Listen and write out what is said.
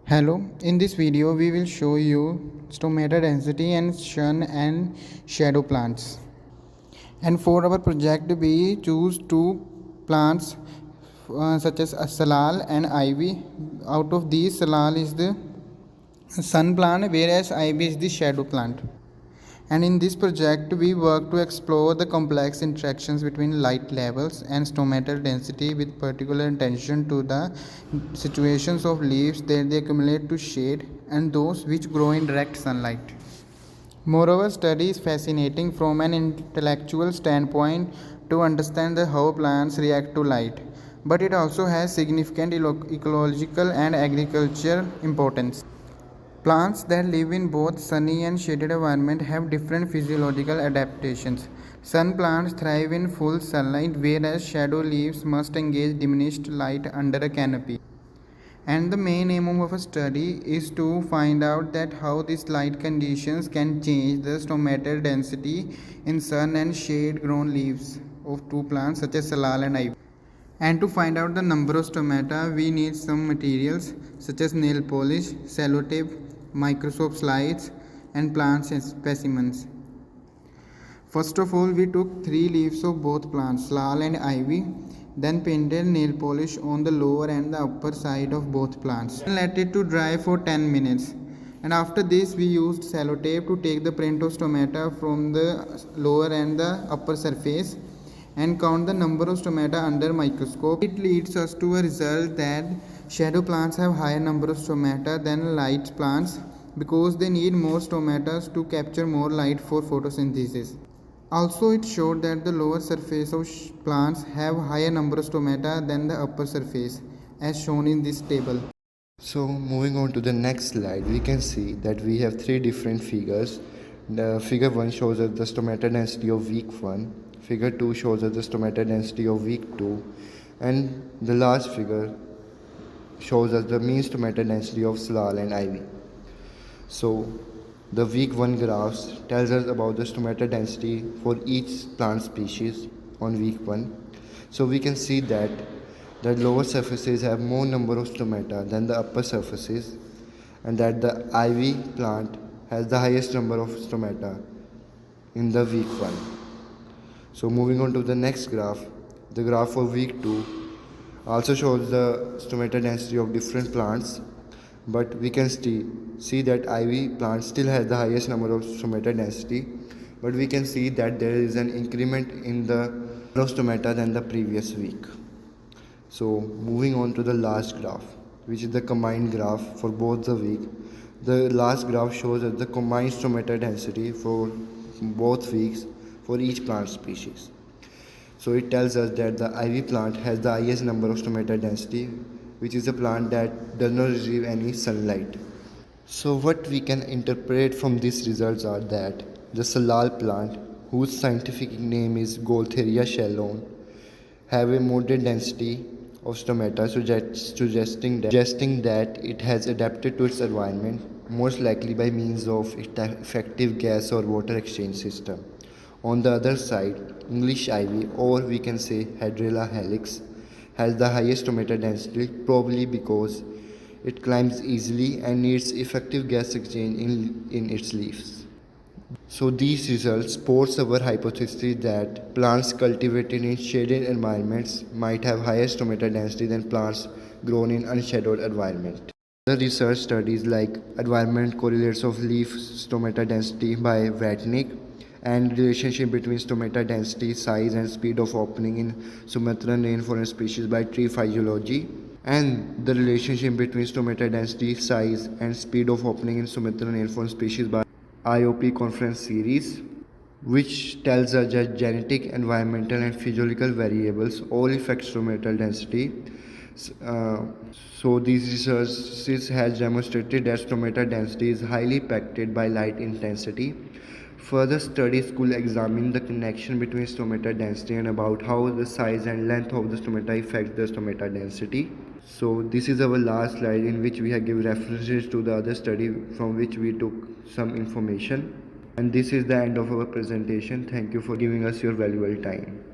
Hello, in this video we will show you stomata density and sun and shadow plants. And for our project we choose two plants such as salal and ivy. Out of these, salal is the sun plant whereas ivy is the shadow plant. And in this project, we work to explore the complex interactions between light levels and stomatal density with particular attention to the situations of leaves that they accumulate to shade and those which grow in direct sunlight. Moreover, study is fascinating from an intellectual standpoint to understand how plants react to light, but it also has significant ecological and agricultural importance. Plants that live in both sunny and shaded environment have different physiological adaptations. Sun plants thrive in full sunlight, whereas shadow leaves must engage diminished light under a canopy. And the main aim of our study is to find out that how these light conditions can change the stomatal density in sun and shade grown leaves of two plants such as salal and ivy. And to find out the number of stomata, we need some materials such as nail polish, sellotape, microscope slides, and plant specimens. First of all, we took 3 leaves of both plants, salal and ivy, then painted nail polish on the lower and the upper side of both plants. And let it to dry for 10 minutes. And after this, we used sellotape to take the print of stomata from the lower and the upper surface and count the number of stomata under microscope. It leads us to a result that shadow plants have higher number of stomata than light plants because they need more stomata to capture more light for photosynthesis. Also, it showed that the lower surface of plants have higher number of stomata than the upper surface, as shown in this table. So moving on to the next slide, we can see that we have three different figures. The figure 1 shows us the stomata density of week 1, figure 2 shows us the stomata density of week 2, and the last figure shows us the mean stomata density of salal and ivy. So the week 1 graphs tells us about the stomata density for each plant species on week 1. So we can see that the lower surfaces have more number of stomata than the upper surfaces, and that the ivy plant has the highest number of stomata in the week 1. So moving on to the next graph, the graph for week 2 also shows the stomata density of different plants, but we can see that ivy plant still has the highest number of stomata density, but we can see that there is an increment in the number of stomata than the previous week. So moving on to the last graph, which is the combined graph for both the week. The last graph shows us the combined stomata density for both weeks for each plant species. So it tells us that the ivy plant has the highest number of stomata density, which is a plant that does not receive any sunlight. So what we can interpret from these results are that the salal plant, whose scientific name is Goltheria shallon, have a moderate density of stomata, suggesting that it has adapted to its environment, most likely by means of its effective gas or water exchange system. On the other side, English ivy, or we can say Hydrilla helix, has the highest stomata density, probably because it climbs easily and needs effective gas exchange in its leaves. So these results supports our hypothesis that plants cultivated in shaded environments might have higher stomata density than plants grown in unshadowed environment. The research studies like environment correlates of leaf stomata density by Vatnik and relationship between stomata density, size and speed of opening in Sumatran rainforest species by tree physiology, and the relationship between stomata density, size and speed of opening in Sumatran rainforest species by IOP conference series, which tells us that genetic, environmental and physiological variables all affect stomatal density. Uh, so these researches has demonstrated that stomata density is highly impacted by light intensity. Further studies could examine the connection between stomata density and about how the size and length of the stomata affect the stomata density. So this is our last slide in which we have given references to the other study from which we took some information. And this is the end of our presentation. Thank you for giving us your valuable time.